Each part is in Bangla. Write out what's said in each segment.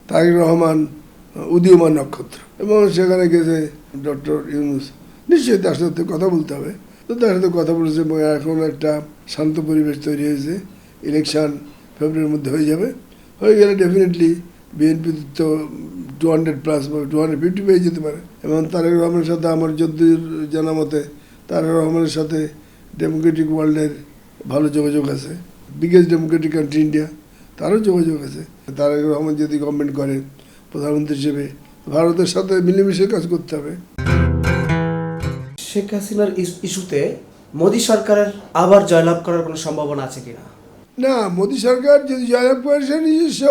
তারেক রহমান উদীয়মান নক্ষত্র, এবং সেখানে গেছে ডক্টর ইউনূস। নিশ্চয়ই তার সাথে কথা বলতে হবে, তো তার সাথে কথা বলেছে এবং এখন একটা শান্ত পরিবেশ তৈরি হয়েছে। ইলেকশন ফেব্রুয়ারির মধ্যে হয়ে যাবে, হয়ে গেলে ডেফিনেটলি বিএনপি তো 200+ বা 250 পেয়ে যেতে পারে। এবং তারেক রহমানের সাথে আমার যদ্দূর জানা মতে তারেক রহমানের সাথে ডেমোক্রেটিক ওয়ার্ল্ডের ভালো যোগাযোগ আছে। বিগেস্ট ডেমোক্রেটিক কান্ট্রি ইন্ডিয়া, তারও যোগাযোগ আছে। তারেক রহমান যদি গভর্নমেন্ট করে প্রধানমন্ত্রী হিসেবে, ভারতের সাথে মিলেমিশে কাজ করতে হবে। শেখ হাসিনার ইস্যুতে মোদী সরকারের আবার জয়লাভ করার কোনো সম্ভাবনা আছে কিনা? না, মোদী সরকার যদি জয়লাভ করে সে নিজস্ব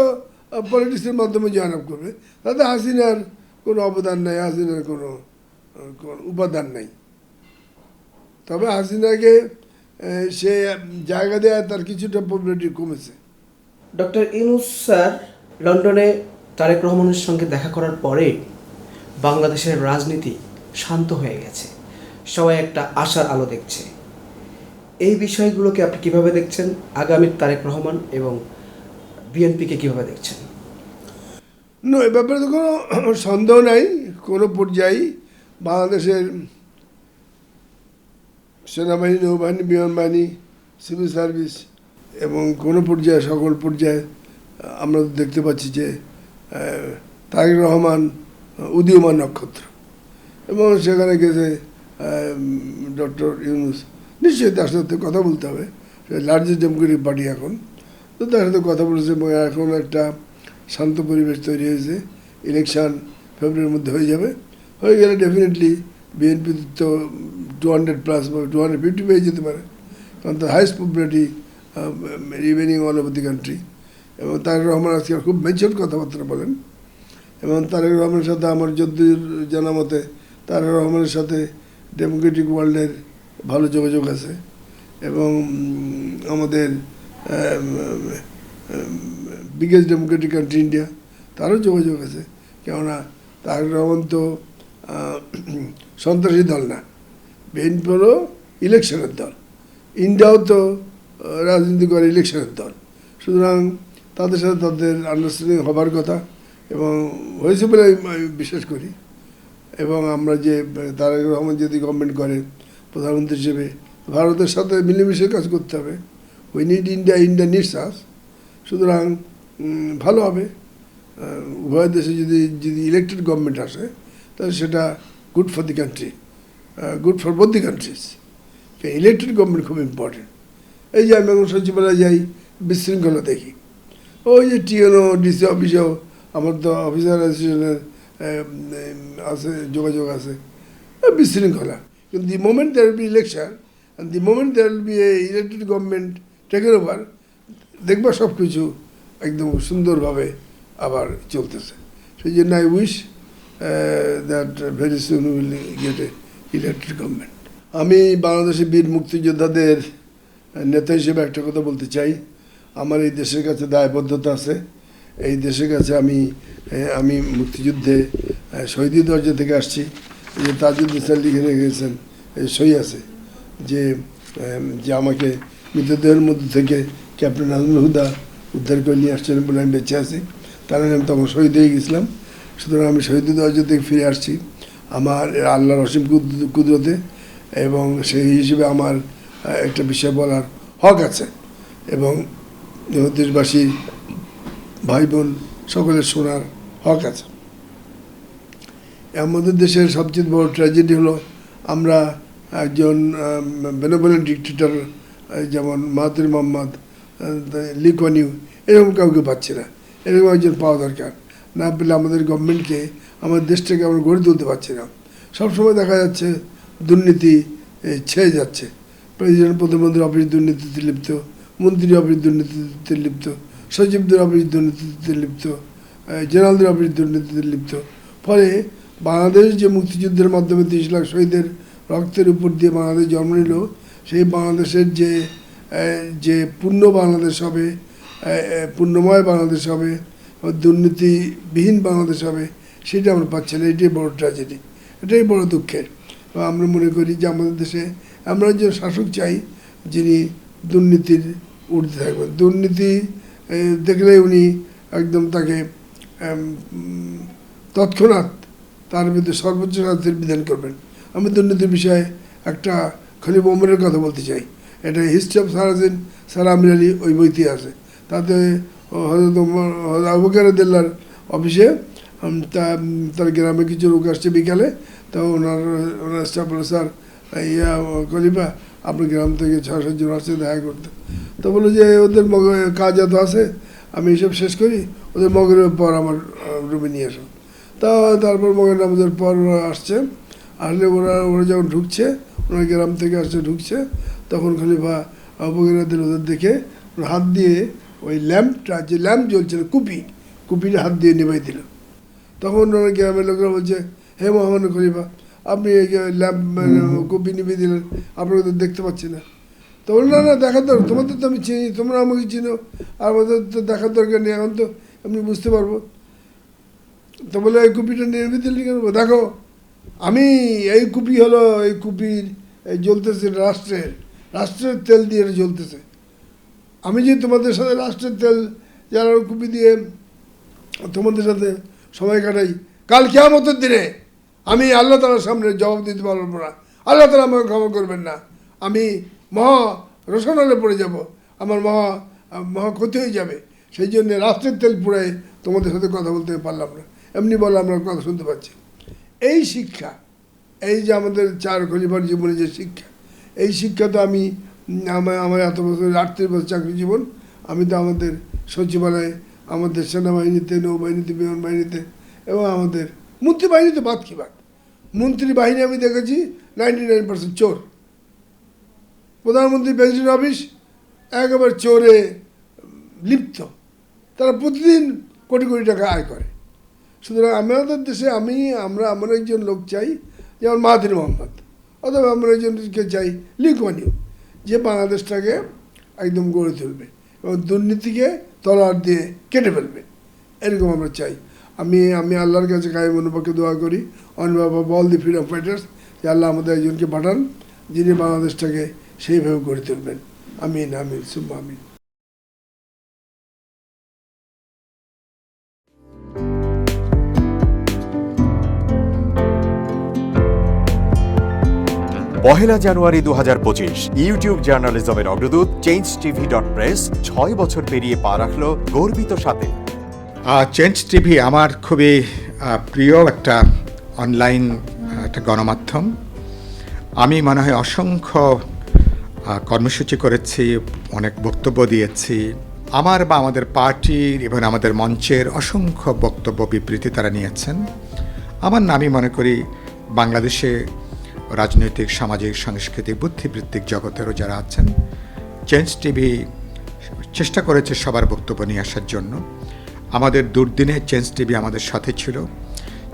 পলিটিক্সের মাধ্যমে জয়লাভ করবে, তাতে হাসিনার কোনো অবদান নাই, হাসিনার কোনো উপাদান নাই। তবে হাসিনাকে সে জায়গা দেওয়া তার কিছুটা পপুলারিটি কমেছে। ডক্টর ইউনূস স্যার লন্ডনে তারেক রহমানের সঙ্গে দেখা করার পরে বাংলাদেশের রাজনীতি শান্ত হয়ে গেছে, সবাই একটা আশার আলো দেখছে। এই বিষয়গুলোকে আপনি কিভাবে দেখছেন? আগামী তারেক রহমান এবং বিএনপিকে কিভাবে দেখছেন? না, এ ব্যাপারে তো কোনো সন্দেহ নাই। কোনো পর্যায়ে বাংলাদেশের সেনাবাহিনী, নৌবাহিনী, বিমান বাহিনী, সিভিল সার্ভিস এবং কোনো পর্যায়ে, সকল পর্যায়ে আমরা দেখতে পাচ্ছি যে তারেক রহমান উদীয়মান নক্ষত্র, এবং সেখানে গেছে ডক্টর ইউনূস। নিশ্চয়ই তার সাথে কথা বলতে হবে, লার্জেস্ট ডেমোক্রেটিক পার্টি এখন, তো তার সাথে কথা বলেছে এবং এখন একটা শান্ত পরিবেশ তৈরি হয়েছে। ইলেকশন ফেব্রুয়ারির মধ্যে হয়ে যাবে, হয়ে গেলে ডেফিনেটলি বিএনপি তো 200+ বা 250 পেয়ে যেতে পারে, কারণ তার highest popularity remaining all over the country. এবং তারেক রহমান আজকে খুব ম্যাচিওর কথাবার্তা বলেন, এবং তারেক রহমানের সাথে আমার যদ্দূর জানা মতে তারেক রহমানের সাথে ডেমোক্রেটিক ওয়ার্ল্ডের ভালো যোগাযোগ আছে। এবং আমাদের বিগেস্ট ডেমোক্রেটিক কান্ট্রি ইন্ডিয়া, তারও যোগাযোগ আছে। কেননা তারেক রহমান তো সন্ত্রাসী দল না, বিএনপি হলো ইলেকশনের দল, ইন্ডিয়াও তো রাজনীতি করে ইলেকশনের দল। সুতরাং তাদের সাথে তাদের আন্ডারস্ট্যান্ডিং হবার কথা, এবং হয়েছে বলে আমি বিশ্বাস করি। এবং আমরা যে তারেক রহমান যদি গভর্নমেন্ট করে প্রধানমন্ত্রী হিসেবে, ভারতের সাথে মিলেমিশে কাজ করতে হবে। We need India, India needs us. সুতরাং ভালো হবে উভয় দেশে যদি যদি ইলেকটেড গভর্নমেন্ট আসে, তাহলে সেটা good for the country, good for both the country's. Elected government খুব ইম্পর্টেন্ট। এই যে আমি এখন সচিবালয়ে যাই, বিশৃঙ্খলা দেখি, ওই যে টিএনও ডিসি অফিসেও আমার তো অফিসার অ্যাসোসিয়েশনের আছে, যোগাযোগ আছে, বিশৃঙ্খলা। কিন্তু the moment there will be election, and the moment there will be a elected government taken over, দেখবা সব কিছু একদম সুন্দরভাবে আবার চলতেছে। সেই জন্য I wish that very soon will get a elected government. আমি বাংলাদেশের বীর মুক্তিযোদ্ধাদের নেতা হিসেবে একটা কথা বলতে চাই। আমার এই দেশের কাছে দায়বদ্ধতা আছে। এই দেশের কাছে আমি মুক্তিযুদ্ধে শহীদি দরজা থেকে আসছি। এই যে তাজউদ্দিন স্যার লিখে রেখেছেন, সই আছে যে আমাকে মৃতদেহের মধ্যে থেকে ক্যাপ্টেন নাজমুল হুদা উদ্ধার করে নিয়ে আসছেন বলে আমি বেঁচে আছি। তার আমি তখন শহীদ হয়ে গেছিলাম। সুতরাং আমি শহীদি দরজা থেকে ফিরে আসছি আমার আল্লাহর অসীম কুদরতে, এবং সেই হিসেবে আমার একটা বিষয় বলার হক আছে, এবং দেশবাসী ভাই বোন সকলের শোনার হক আছে। আমাদের দেশের সবচেয়ে বড় ট্র্যাজেডি হলো আমরা একজন বেনেভোলেন্ট ডিক্টেটর যেমন মাহাতির মোহাম্মদ, লি কুয়ান ইউ, এরকম কাউকে পাচ্ছি না। এরকম একজন পাওয়া দরকার। না পেলে আমাদের গভর্নমেন্টকে, আমাদের দেশটাকে আমরা গড়ে তুলতে পারছি না। সবসময় দেখা যাচ্ছে দুর্নীতি ছেয়ে যাচ্ছে। প্রেসিডেন্ট, প্রধানমন্ত্রীর অফিস দুর্নীতিতে লিপ্ত, মন্ত্রী অফিস দুর্নীতিতে লিপ্ত, সচিবদের অফিস দুর্নীতিতে লিপ্ত, জেনারেলদের অফিস দুর্নীতিতে লিপ্ত। ফলে বাংলাদেশ যে মুক্তিযুদ্ধের মাধ্যমে 30 লাখ শহীদের রক্তের উপর দিয়ে বাংলাদেশ জন্ম নিল, সেই বাংলাদেশের যে পূর্ণ বাংলাদেশ হবে, পূর্ণময় বাংলাদেশ হবে, দুর্নীতিবিহীন বাংলাদেশ হবে, সেটা আমরা পাচ্ছি না। এটাই বড় ট্র্যাজেডি, এটাই বড় দুঃখের। আমরা মনে করি যে আমাদের দেশে আমরা একজন শাসক চাই যিনি দুর্নীতির ঊর্ধ্বে থাকবেন। দুর্নীতি দেখলে উনি একদম তাকে তৎক্ষণাৎ তার বিরুদ্ধে সর্বোচ্চ শাস্তির বিধান করবেন। আমি দুর্নীতির বিষয়ে একটা খলিফা ওমরের কথা বলতে চাই। এটা হিস্ট্রি অফ সারাজিন স্যার আমির আলী ওই বইতে আছে। তাতে হযরত ওমর আবু বকর রাদিয়াল্লাহর অফিসে তার গ্রামে কিছু লোক আসছে বিকালে, তো ওনার স্টাফ বলে, স্যার খলিফা আপনার গ্রাম থেকে 6-7 জন আসছে দেখা করতে। তো বললো যে ওদের কাজ এত আছে, আমি এসব শেষ করি, ওদের মগরের পর আমার রুমে নিয়ে আসো। তা তারপর মগরের নামাজের পর ওরা আসছে, আসলে ওরা যখন ঢুকছে, ওনার গ্রাম থেকে আসছে ঢুকছে, তখন খলিফা আবু বকর রাদিয়াল্লাহু ওদের দেখে হাত দিয়ে ওই ল্যাম্পটা, যে ল্যাম্প জ্বলছিল কুপিটা হাত দিয়ে নিভাই দিল। তখন ওনার গ্রামের লোকরা বলছে, হে মোহাম্মদ খলিফা, আপনি এই ল্যাম্প কুপি নিভিয়ে দিলেন, আপনাকে তো দেখতে পাচ্ছি না। তো বলল, না দেখার দরকার, তোমাদের তো আমি চিনি, তোমরা আমাকে চিনো, আর আমাদের তো দেখার দরকার নেই, এখন তো আমি বুঝতে পারবো। তো বলে, এই কুপিটা নিভিয়ে দিলেন কেন? দেখো, আমি এই কুপি হলো, এই কুপির এই জ্বলতেছে রাষ্ট্রের তেল দিয়ে জ্বলতেছে। আমি যে তোমাদের সাথে রাষ্ট্রের তেল যারা কুপি দিয়ে তোমাদের সাথে সময় কাটাই, কাল কিয়ামতের দিনে আমি আল্লাহ তাআলার সামনে জবাব দিতে পারবো না। আল্লাহ তাআলা আমাকে ক্ষমা করবেন না, আমি মহা রোশনালে পড়ে যাব, আমার মহা ক্ষতি হয়ে যাবে। সেই জন্য রাষ্ট্রের তেল পুড়ায় তোমাদের সাথে কথা বলতে পারলাম না। এমনি বলে আমরা কথা শুনতে পাচ্ছি। এই শিক্ষা, এই যে আমাদের 4 খলিফার জীবনে যে শিক্ষা, এই শিক্ষা তো আমি আমার এত বছর 38 বছর চাকরি জীবন, আমি তো আমাদের সচিবালয়ে, আমাদের সেনাবাহিনীতে, নৌবাহিনীতে, বিমান বাহিনীতে এবং আমাদের মন্ত্রী বাহিনীতে বাদ কি বাদ, মন্ত্রী বাহিনী আমি দেখেছি 99% চোর। প্রধানমন্ত্রী প্রেসিডেন্ট অফিস একেবারে চোরে লিপ্ত, তারা প্রতিদিন কোটি কোটি টাকা আয় করে। সুতরাং আমাদের দেশে আমরা একজন লোক চাই, যেমন মাহাথির মোহাম্মদ, অথবা আমরা একজনকে চাই লি কুয়ান ইউ, যে বাংলাদেশটাকে একদম গড়ে তুলবে এবং দুর্নীতিকে তলোয়ার দিয়ে কেটে ফেলবে, এরকম আমরা চাই। আমি আল্লাহর কাছে কায়েম অনুপক্ষে দোয়া করি, on behalf of all the freedom fighters, যে আল্লাহ আমাদের একজনকে পাঠান যিনি বাংলাদেশটাকে সেইভাবে গড়ে তুলবেন। আমিন আমিন সুম্মা আমিন। পহেলা জানুয়ারি 2025 ইউটিউব জার্নালিজমের অগ্রদূত changeTV.press 6 বছর পেরিয়ে পা রাখলো গর্বিত সাথে। চেঞ্জ টিভি আমার খুবই প্রিয় একটা অনলাইন একটা গণমাধ্যম। আমি মনে হয় অসংখ্য কর্মসূচি করেছি, অনেক বক্তব্য দিয়েছি। আমার বা আমাদের পার্টির এবং আমাদের মঞ্চের অসংখ্য বক্তব্য বিবৃতি তারা নিয়েছেন। আমার নামই মনে করি বাংলাদেশে রাজনৈতিক, সামাজিক, সাংস্কৃতিক, বুদ্ধিবৃত্তিক জগতেরও যারা আছেন, চেঞ্জ টিভি চেষ্টা করেছে সবার বক্তব্য নিয়ে আসার জন্য। আমাদের দুর্দিনে চেঞ্জ টিভি আমাদের সাথে ছিল,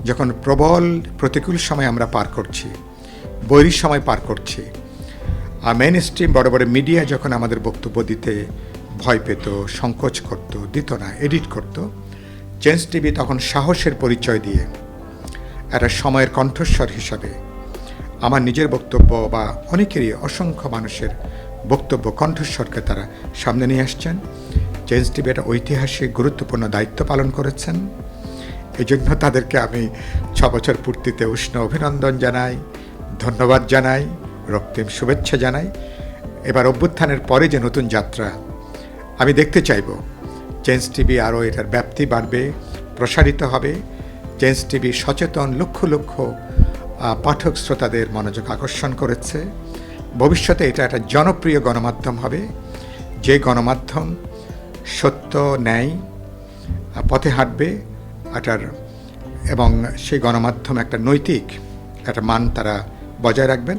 যখন প্রবল প্রতিকূল সময় আমরা পার করছি, বৈরী সময় পার করছি। আর মেইন স্ট্রিম বড় বড় মিডিয়া যখন আমাদের বক্তব্য দিতে ভয় পেত, সংকোচ করত, দিত না, এডিট করত, চেঞ্জ টিভি তখন সাহসের পরিচয় দিয়ে একটা সময়ের কণ্ঠস্বর হিসাবে আমার নিজের বক্তব্য বা অনেকেরই, অসংখ্য মানুষের বক্তব্য, কণ্ঠস্বরকে তারা সামনে নিয়ে আসছেন। চেঞ্জ টিভি একটা ঐতিহাসিক গুরুত্বপূর্ণ দায়িত্ব পালন করেছেন। এই জন্য তাদেরকে আমি 6 বছর পূর্তিতে উষ্ণ অভিনন্দন জানাই, ধন্যবাদ জানাই, রক্তিম শুভেচ্ছা জানাই। এবার অভ্যুত্থানের পরে যে নতুন যাত্রা আমি দেখতে চাইব, চেঞ্জ টিভি আরও এটার ব্যাপ্তি বাড়বে, প্রসারিত হবে। চেঞ্জ টিভি সচেতন লক্ষ লক্ষ পাঠক শ্রোতাদের মনোযোগ আকর্ষণ করেছে। ভবিষ্যতে এটা একটা জনপ্রিয় গণমাধ্যম হবে, যে গণমাধ্যম সত্য, ন্যায় পথে হাঁটবে এবং সেই গণমাধ্যম একটা নৈতিক একটা মান তারা বজায় রাখবেন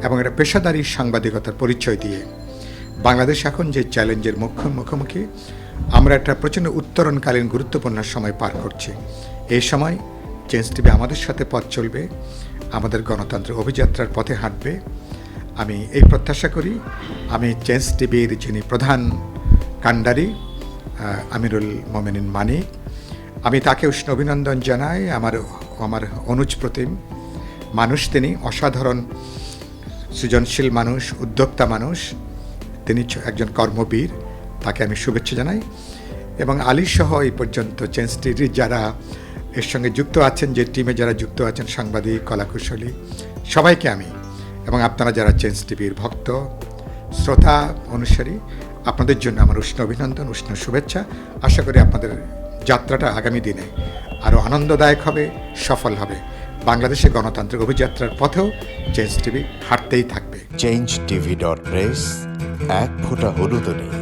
এবং একটা পেশাদারী সাংবাদিকতার পরিচয় দিয়ে বাংলাদেশ এখন যে চ্যালেঞ্জের মুখোমুখি, আমরা একটা প্রচণ্ড উত্তরণকালীন গুরুত্বপূর্ণ সময় পার করছি। এই সময় চেঞ্জ টিভি আমাদের সাথে পথ চলবে, আমাদের গণতন্ত্রের অভিযাত্রার পথে হাঁটবে। আমি এই প্রত্যাশা করি। আমি চেঞ্জ টিভির যিনি প্রধান কাণ্ডারি আমিরুল মোমিনিন মানিক, আমি তাকে উষ্ণ অভিনন্দন জানাই। আমার অনুজ প্রতিম মানুষ, তিনি অসাধারণ সৃজনশীল মানুষ, উদ্যোক্তা মানুষ, তিনি একজন কর্মবীর, তাকে আমি শুভেচ্ছা জানাই। এবং আলী সহ এই পর্যন্ত চেঞ্জ টিভির যারা এর সঙ্গে যুক্ত আছেন, যে টিমে যারা যুক্ত আছেন, সাংবাদিক, কলাকুশলী, সবাইকে আমি এবং আপনারা যারা চেঞ্জ টিভির ভক্ত, শ্রোতা, অনুসারী, আপনাদের জন্য আমার উষ্ণ অভিনন্দন, উষ্ণ শুভেচ্ছা। আশা করি আপনাদের যাত্রাটা আগামী দিনে আরও আনন্দদায়ক হবে, সফল হবে। বাংলাদেশের গণতান্ত্রিক অভিযাত্রার পথেও চেঞ্জ টিভি হাঁটতেই থাকবে। changetv.press, এক ফোঁটা হলুদ নেই।